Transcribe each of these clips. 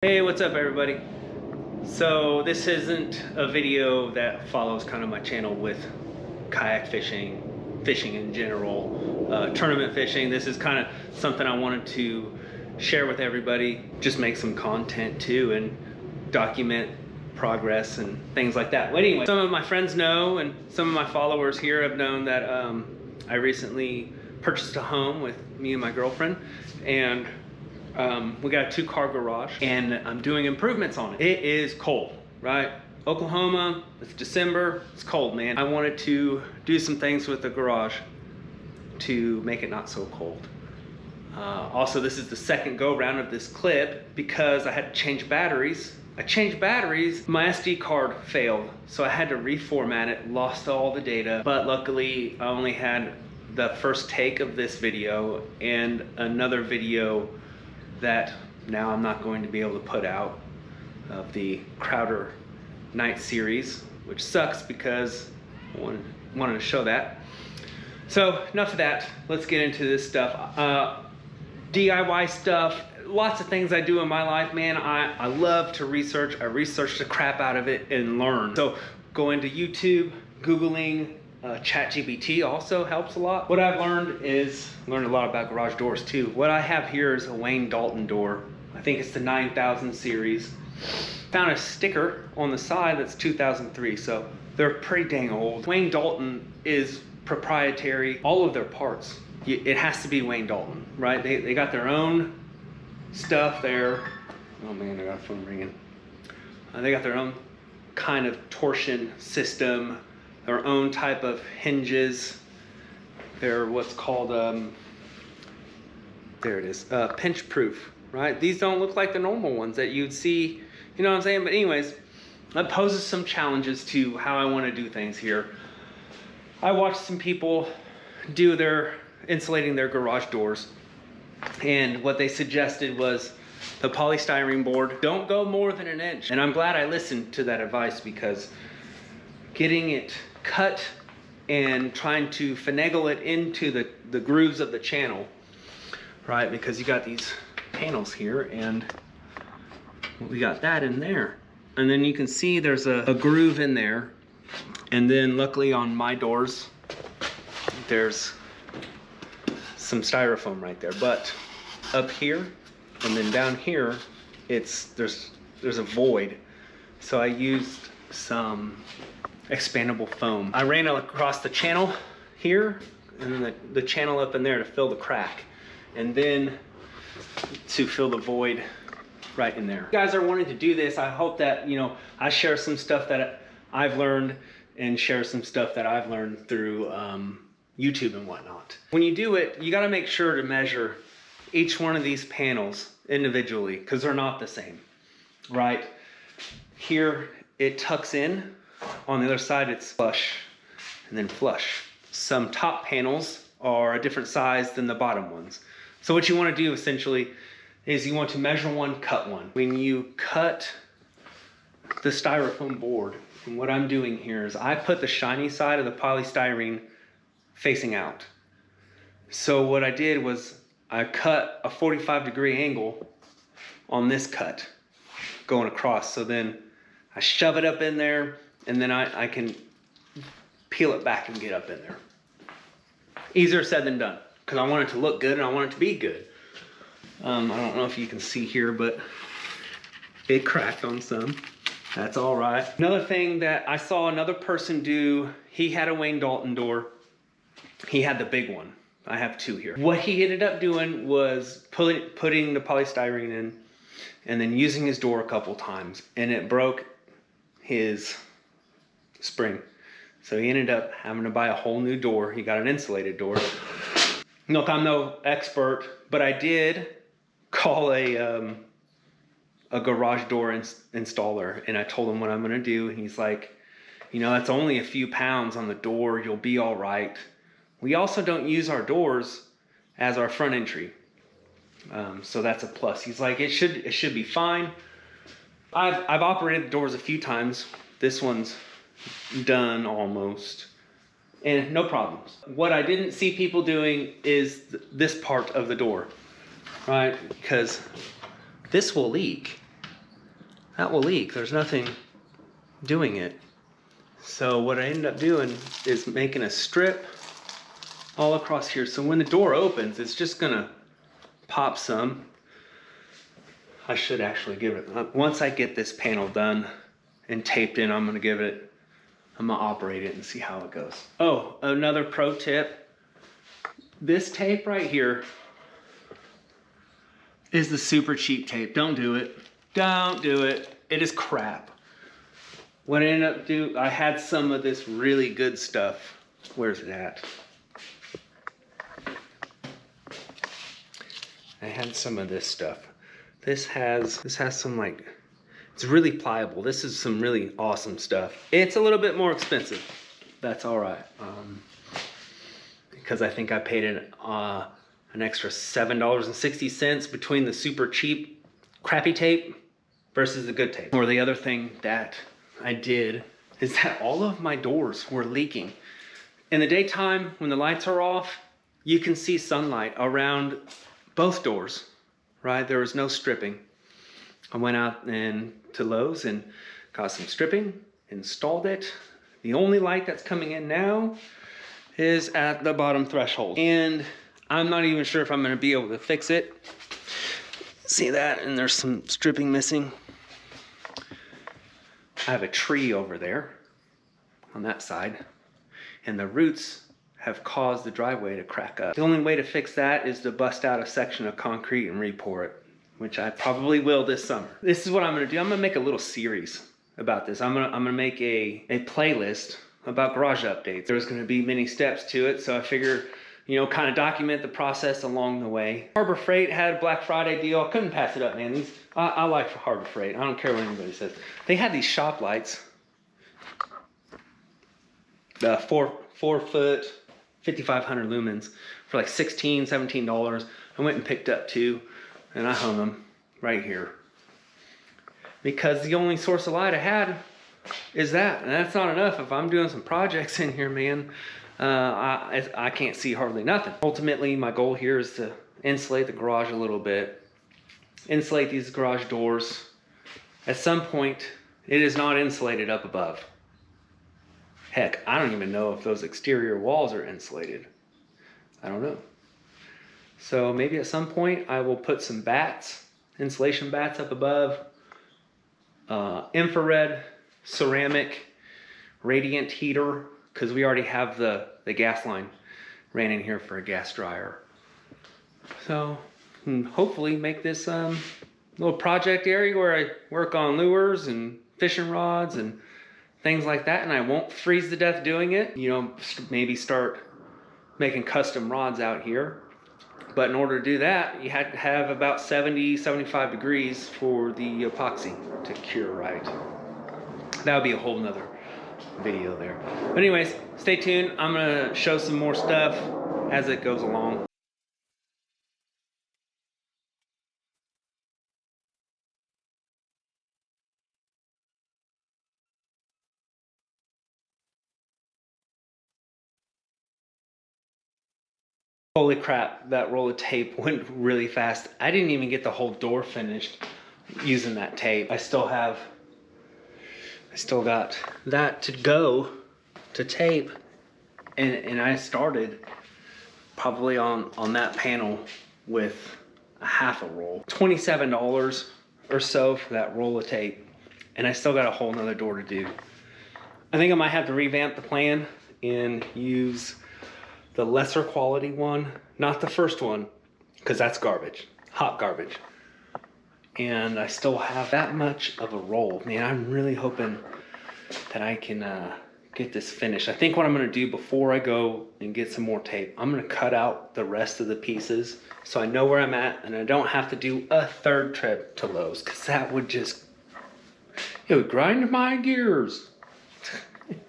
Hey, what's up everybody? So this isn't a video that follows kind of my channel with kayak fishing, fishing in general, tournament fishing. This is kind of something I wanted to share with everybody, just make some content too and document progress and things like that. But anyway, some of my friends know and some of my followers here have known that I recently purchased a home with me and my girlfriend, and we got a 2-car garage and I'm doing improvements on it. It is cold, right? Oklahoma, it's December, it's cold, man. I wanted to do some things with the garage to make it not so cold. Also, this is the second go round of this clip because I had to change batteries. I changed batteries, my SD card failed, so I had to reformat it, lost all the data, but luckily I only had the first take of this video and another video that now I'm not going to be able to put out of the Crowder night series, which sucks because I wanted to show that. So enough of that, let's get into this stuff. DIY stuff, lots of things I do in my life, man. I love to research. I research the crap out of it and learn. So going to YouTube, Googling, ChatGPT also helps a lot. What I've learned a lot about garage doors too. What I have here is a Wayne Dalton door. I think it's the 9000 series. Found a sticker on the side that's 2003, so they're pretty dang old. Wayne Dalton is proprietary, all of their parts. It has to be Wayne Dalton, right? They got their own stuff there. Oh man, I got a phone ringing. They got their own kind of torsion system, their own type of hinges. They're what's called, there it is, pinch proof, right? These don't look like the normal ones that you'd see, you know what I'm saying? But anyways, that poses some challenges to how I want to do things here. I watched some people do their insulating their garage doors, and what they suggested was the polystyrene board. Don't go more than 1 inch. And I'm glad I listened to that advice, because getting it cut and trying to finagle it into the grooves of the channel, right? Because you got these panels here and we got that in there. And then you can see there's a groove in there. And then luckily on my doors, there's some styrofoam right there. But up here and then down here, there's a void. So I used some expandable foam. I ran it across the channel here and then the channel up in there to fill the crack, and then to fill the void right in there. If you guys are wanting to do this, I hope that, you know, I share some stuff that I've learned and share some stuff that I've learned through YouTube and whatnot. When you do it, you got to make sure to measure each one of these panels individually, because they're not the same, right? Here it tucks in. On the other side, it's flush and then flush. Some top panels are a different size than the bottom ones. So what you want to do essentially is you want to measure one, cut one. When you cut the styrofoam board, and what I'm doing here is I put the shiny side of the polystyrene facing out. So what I did was I cut a 45-degree angle on this cut going across. So then I shove it up in there, and then I can peel it back and get up in there. Easier said than done, because I want it to look good and I want it to be good. I don't know if you can see here, but it cracked on some. That's all right. Another thing that I saw another person do, he had a Wayne Dalton door. He had the big one. I have 2 here. What he ended up doing was putting the polystyrene in and then using his door a couple times, and it broke his spring. So he ended up having to buy a whole new door. He got an insulated door. Look, I'm no expert, but I did call a garage door installer, and I told him what I'm gonna do, and he's like, you know, that's only a few pounds on the door, you'll be all right. We also don't use our doors as our front entry, so that's a plus. He's like, it should be fine. I've operated the doors a few times. This one's done almost, and no problems. What I didn't see people doing is this part of the door, right? Because this will leak. that will leak. There's nothing doing it. So what I ended up doing is making a strip all across here. So when the door opens, it's just gonna pop some. I should actually give it, once I get this panel done and taped in, I'm gonna operate it and see how it goes. Oh, another pro tip. This tape right here is the super cheap tape. Don't do it. Don't do it. It is crap. What I ended up doing, I had some of this really good stuff. Where's it at? I had some of this stuff. This has some like, it's really pliable. This is some really awesome stuff. It's a little bit more expensive. That's all right. Because I think I paid it an extra $7.60 between the super cheap crappy tape versus the good tape. Or the other thing that I did is that all of my doors were leaking. In the daytime, when the lights are off, you can see sunlight around both doors, right? There was no stripping. I went out to Lowe's and got some stripping, installed it. The only light that's coming in now is at the bottom threshold. And I'm not even sure if I'm gonna be able to fix it. See that? And there's some stripping missing. I have a tree over there on that side, and the roots have caused the driveway to crack up. The only way to fix that is to bust out a section of concrete and re-pour it, which I probably will this summer. This is what I'm gonna do. I'm gonna make a little series about this. I'm gonna make a playlist about garage updates. There's gonna be many steps to it, so I figure, kind of document the process along the way. Harbor Freight had a Black Friday deal. I couldn't pass it up, man. I like Harbor Freight. I don't care what anybody says. They had these shop lights, 4-foot, 5,500 lumens for like $16, $17. I went and picked up 2, and I hung them right here. Because the only source of light I had is that, and that's not enough. If I'm doing some projects in here, man, I can't see hardly nothing. Ultimately, my goal here is to insulate the garage a little bit, insulate these garage doors. At some point, it is not insulated up above. Heck, I don't even know if those exterior walls are insulated. I don't know. So maybe at some point I will put some bats, insulation bats up above, infrared, ceramic, radiant heater, because we already have the gas line ran in here for a gas dryer. So hopefully make this little project area where I work on lures and fishing rods and things like that, and I won't freeze to death doing it. Maybe start making custom rods out here. But in order to do that, you had to have about 70, 75 degrees for the epoxy to cure right. That would be a whole nother video there. But anyways, stay tuned. I'm gonna show some more stuff as it goes along. Holy crap, that roll of tape went really fast. I didn't even get the whole door finished using that tape. I still got that to go to tape, and I started probably on that panel with a half a roll. $27 or so for that roll of tape, and I still got a whole nother door to do. I think I might have to revamp the plan and use the lesser quality one, not the first one, because that's garbage, hot garbage. And I still have that much of a roll. Man, I'm really hoping that I can get this finished. I think what I'm gonna do before I go and get some more tape, I'm gonna cut out the rest of the pieces so I know where I'm at and I don't have to do a third trip to Lowe's, because that would just, it would grind my gears.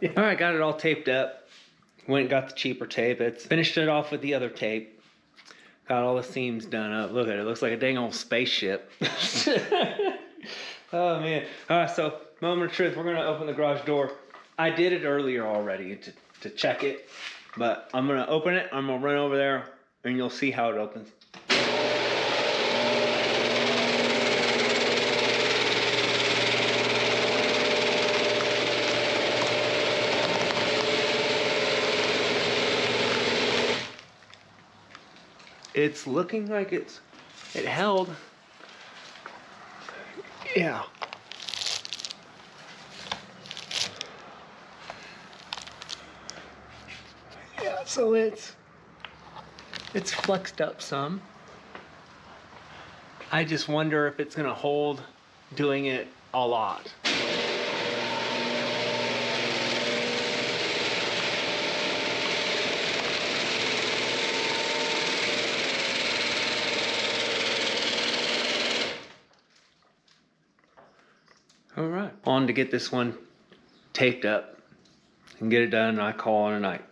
All right, got it all taped up. Went and got the cheaper tape. It's finished it off with the other tape. Got all the seams done up. Look at it. It looks like a dang old spaceship. Oh, man. All right, so moment of truth. We're going to open the garage door. I did it earlier already to check it. But I'm going to open it. I'm going to run over there, and you'll see how it opens. it's looking like it held. Yeah. Yeah, so it's flexed up some. I just wonder if it's gonna hold doing it a lot. All right, on to get this one taped up and get it done. I call it a night.